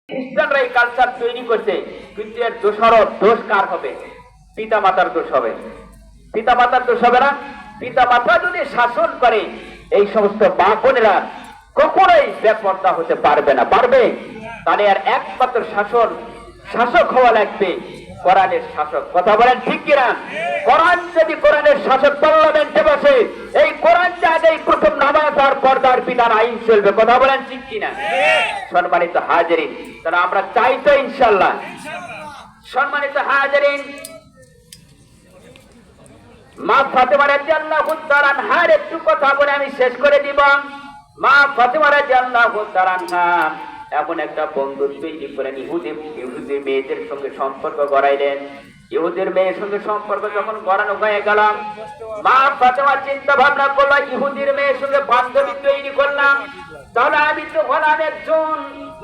খ্রিস্টানরা এই কালচার তৈরি করছে, কিন্তু এর দোষারোপ দোষ কার হবে? পিতা মাতার দোষ হবে। পিতা মাতার দোষ হবে না? পিতা মাতা যদি শাসন করে, এই সমস্ত মা বোনেরা কখনোই বেপর্দা হতে পারবে না। পারবে? তাহলে আর একমাত্র শাসক হওয়া লাগবে কোরআনের শাসক। কথা বলেন ঠিক কিনা? কোরআন যদি কোরআনের শাসক পার্লামেন্টে বসে, এই কোরআন জায়গায় প্রথম নামাজ আর পর্দার বিধান আইন চলবে। কথা বলেন ঠিক কিনা? সম্মানিত হাজিরিন, তাহলে আমরা চাই তো ইনশাল্লাহ। সম্মানিত হাজিরিন, মা ফাতেমা রাদিয়াল্লাহু তাআলা আনহার একটু কথা বলে আমি শেষ করে দিব। মা ফাতেমা রাদিয়াল্লাহু তাআলা আনহা এমন একটা বন্ধুত্ব তৈরি করেন, ইহুদি মেয়েদের সঙ্গে সম্পর্ক গড়াইলেন। ইহুদির মেয়ের সঙ্গে সম্পর্ক যখন গড়ানো হয়ে গেল, মা ফাতেমা চিন্তা ভাবনা করলো, ইহুদির মেয়ের সঙ্গে বান্ধবী তৈরি করলাম, তাহলে আমি তো হলাম একজন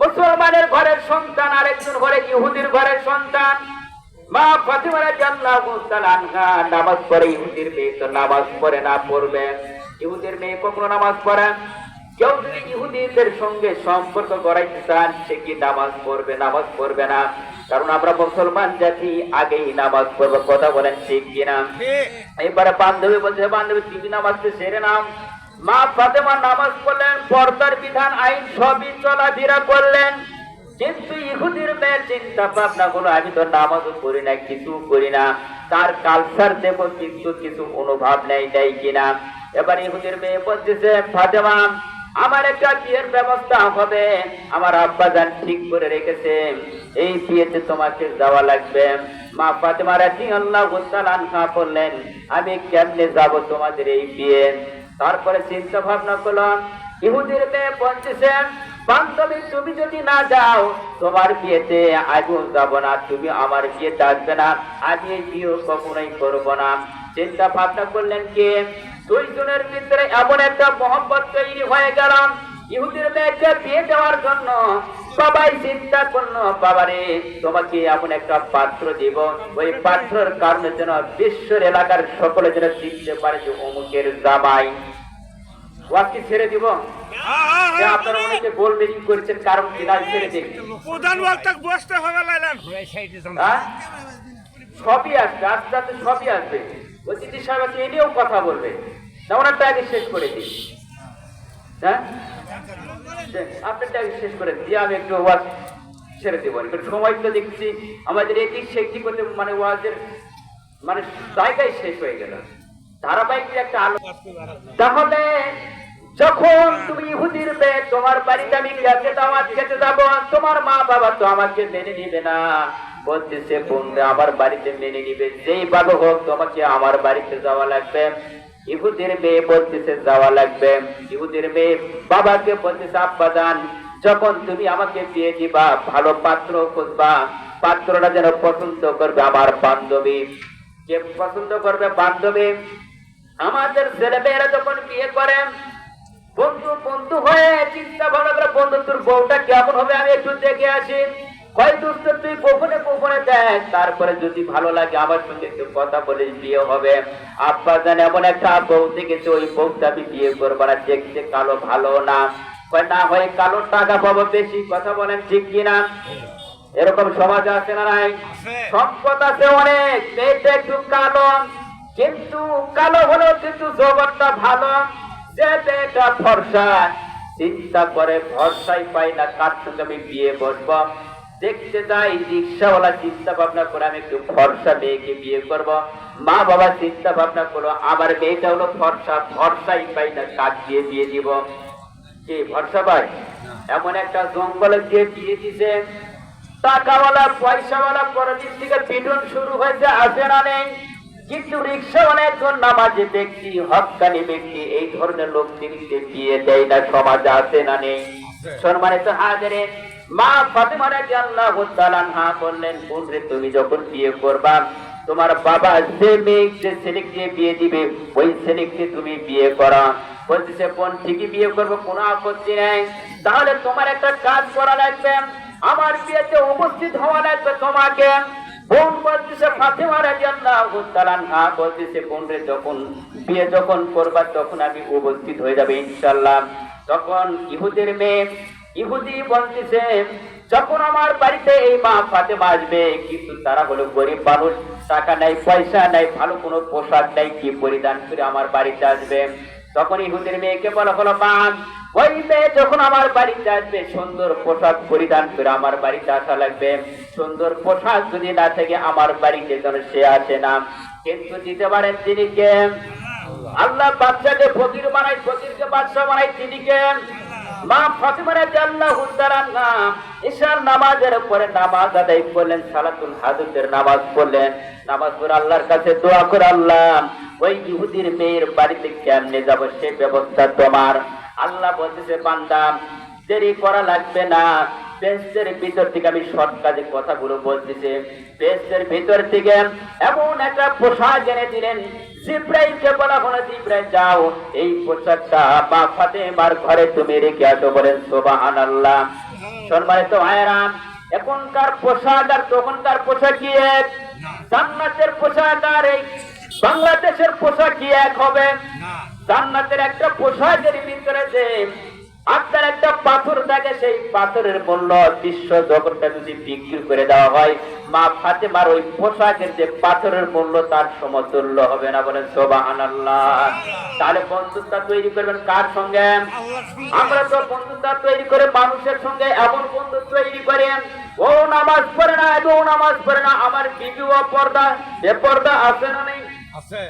মুসলমানের ঘরের সন্তান, আর একজন ঘরে ইহুদির ঘরের সন্তান। মা ফাতেমা রাদিয়াল্লাহু তাআলা আনহা নামাজ পড়ে, ইহুদির মেয়ে তো নামাজ পড়ে না। পড়বে? ইহুদির মেয়ে কখনো নামাজ পড়ে? কেউ যদি ইহুদিদের সঙ্গে সম্পর্ক গড়াইতে চান, সে কি নামাজ পড়বে? নামাজ পড়বে না। কারণ আমরা মুসলমান জাতি, আগেই নামাজ পড়বো। কথা বলেন ঠিক কিনা? এবারে বান্ধবী বলছে, বান্ধবী তুমি নামাজকে সেরে নাও। মা ফাতেমা নামাজ পড়লেন, পর্দার বিধান আইন সবই চলাফেরা করলেন। কিন্তু ইহুদির মেয়ের চিন্তা ভাবনা হলো, আমি তো নামাজও করি না, কিছু করি না, তার কালচার দেব কিন্তু কিছু অনুভব নেই কিনা। এবার ইহুদির মেয়ে বলতেছে, ফাতেমা আমার একটা বিয়ের ব্যবস্থা হবে, আমার আব্বাজান ঠিক করে রেখেছে, এই বিয়েতে তোমাকে যাওয়া লাগবে। মা ফাতেমা রাদিয়াল্লাহু তাআলা আনহা বললেন, আমি কেমনে যাব তোমাদের এই বিয়ে? তারপরে চিন্তা ভাবনা করলাম, ইহুদির মেয়ে বলতেছে, বান্ধবী তুমি যদি না যাও, তোমার বিয়েতে আমিও যাব না, তুমি আমার বিয়েতে আসবে না, আমি এই বিয়ে কখনোই করবো না। চিন্তা ভাবনা করলেন কি, দুইজনের ভিতরে এমন একটা মহব্বত তৈরি হয়ে গেল। ইহুদির মেয়েকে বিয়ে দেওয়ার জন্য সবাই চিন্তা করলো, বাবারে তোমাকে এমন একটা পাত্র দিব, ওই পাত্রের কারণে যেন বিশ্বের এলাকার সকলে যেন চিনতে পারে যে অমুকের জামাই। ওয়াকি ছেড়ে দিব? আপনারা অনেকে গোল মিটিং করেছেন, কারণ কিনা ছেড়ে দিন। সবই আসবে, আস্তে আস্তে সবই আসবে। অতিথি সাহেব আছে, এনেও কথা বলবে। ওনারটা আগে শেষ করে দিন। হ্যাঁ, আপনারটা আগে শেষ করে দিয়ে আমি একটু ওয়াজ ছেড়ে দেবো। সময় তো দেখছি আমাদের এদিক সেদিক করতে, মানে ওয়াজের মানে জায়গায় শেষ হয়ে গেল। ধারাবাহিক একটা আলো। তাহলে যখন তুমি ইহুদির মেয়ে, তোমার বাড়িতে আমি দাওয়াত খেতে যাবো, তোমার মা বাবা তো আমাকে মেনে নিবে না। বলতেছে, বন্ধু আমার বাড়িতে মেনে নিবে, যেই ভাবে হোক তোমাকে আমার বাড়িতে যাওয়া লাগবে। ইহুদির মেয়ে বলতেছে যাওয়া লাগবে। ইহুদির মেয়ে বাবাকে বলতেছে, আব্বাজান যখন তুমি আমাকে বিয়ে দিবা, ভালো পাত্র খুঁজবা, পাত্রটা যেন পছন্দ করবে আমার বান্ধবী। কে পছন্দ করবে? বান্ধবী। আমাদের ছেলে মেয়েরা যখন বিয়ে করে, বন্ধু হয়ে চিন্তা ভাবনা করে, বন্ধু তোর বউটা কেমন হবে আমি একটু দেখে আসি। হয় দোস্ত তুই গোপনে দেখ, তারপরে যদি ভালো লাগে আমার সঙ্গে একটু কথা বলে বিয়ে হবে। আব্বা জান এমন একটা বউ দেখেছে, ওই বউটা আমি বিয়ে করবো না, দেখতে কালো ভালো না, না হয় কালো টাকা পাবো বেশি। কথা বলেন ঠিক কিনা? এরকম সমাজ আছে না নাই? সম্পদ আছে অনেক, মেয়েটা একটু কালো, কিন্তু কালো হলেও কিন্তু জগৎটা ভালো। যে মেয়েটা ভরসা, চিন্তা করে ভরসাই পাই না, কার সঙ্গে আমি বিয়ে বসবো। দেখতে যাই রিক্সাওয়ালা চিন্তা ভাবনা করে আমি একটু ভরসা মেয়েকে বিয়ে করব। মা বাবা চিন্তা ভাবনা করলো, আমার মেয়েটা হলো ভরসা, ভরসাই পাই না, কাজ দিয়ে বিয়ে দিব। কি ভরসা পাই? এমন একটা জঙ্গলে গিয়ে বিয়ে দিছে। টাকাওয়ালা পয়সাওয়ালা পরদিন থেকে পিটন শুরু হয়েছে, আসে না নেই। কিন্তু রিক্সাওয়ালা একজন নামাজি ব্যক্তি, হক্কানি ব্যক্তি, এই ধরনের লোক দিনকে বিয়ে দেয় না, সমাজে আসে না নেই। সম্মানিত হাজিরিন, মা ফাতেমা রাদিয়াল্লাহু তাআলা আনহা বললেন, বোন রে তুমি যখন বিয়ে করবা, তোমার বাবা যে ছেলেকে বিয়ে দিবে, ওই ছেলেকে তুমি বিয়ে করা। বলতেছে, বোন ঠিকই বিয়ে করবো, কোনো আপত্তি নেই। তাহলে তোমার একটা কাজ করা লাগবে, আমার বিয়েতে উপস্থিত হওয়া লাগবে তোমাকে। বোন বলতেছে, ফাতেমা রাদিয়াল্লাহু তাআলা আনহা বলতেছে, বোন রে যখন বিয়ে যখন করবা, তখন আমি উপস্থিত হয়ে যাবে ইনশাআল্লাহ। তখন ইহুদির মেয়ে, ইহুদি বলতেছে, যখন আমার বাড়িতে এই মা ফাতেমা আসবে, কিন্তু তারা হলো গরিব মানুষ, টাকা নাই, পয়সা নাই, ভালো কোনো পোশাক নাই, কি পরিধান করে আমার বাড়িতে আসবে? তখন ইহুদির মেয়েকে বলা হলো, মা ওই মেয়ে যখন আমার বাড়িতে আসবে সুন্দর পোশাক পরিধান করে আমার বাড়িতে আসা লাগবে। সুন্দর পোশাক যদি না থেকে আমার বাড়িতে যেন সে আসে না। কিন্তু দিতে পারেন তিনি কে? আল্লাহ বাদশাকে ফকির বানাই, ফকিরকে বাদশা বানাই, তিনি কে? মা ফাতিমা রাদিয়াল্লাহু তাআলা ইশার নামাজের পরে নামাজ আদায় করলেন, সালাতুল হাজতের নামাজ পড়লেন। নামাজ পড়ে আল্লাহর কাছে দোয়া করে, আল্লাহ ওই ইহুদির মেয়ের বাড়িতে কেমনে যাব সে ব্যবস্থা তোমার। আল্লাহ বলতেছে, বান্দা দেরি করা লাগবে না, বেহেশতের ভিতর থেকে আমি শর্ট কাজে কথাগুলো বলতেছি। বেহেশতের ভিতর থেকে এমন একটা পোশাক এনে দিলেন। জিব্রাইলকে বলা হলো, জিব্রাইল যাও এই পোশাকটা মা ফাতেমার ঘরে তুমি রেখে আসো। বলেন সুবহানাল্লাহ। সম্মানিত ভাইয়েরা, এখনকার পোশাক আর তখনকার পোশাক কি এক? জান্নাতের পোশাক আর এই বাংলাদেশের পোশাক কি এক হবে? জান্নাতের একটা পোশাকের ভিতরে যে আপনার একটা পাথর থাকে, সেই পাথরের মূল্য বিশ্ব জগৎটা যদি বিক্রি করে দেওয়া হয়, মা ফাতেমার ওই পোশাকের যে পাথরের মূল্য তার সমতুল্য হবে না। বলেন সুবহানাল্লাহ। তাহলে বন্ধুত্ব তৈরি করবেন কার সঙ্গে? আমরা তো বন্ধুত্ব তৈরি করে মানুষের সঙ্গে এমন বন্ধুত্ব তৈরি করেন, ও নামাজ পড়ে না, ও নামাজ পড়ে না, আমার বিবিও পর্দা বেপর্দা আছে না নেই? আছে।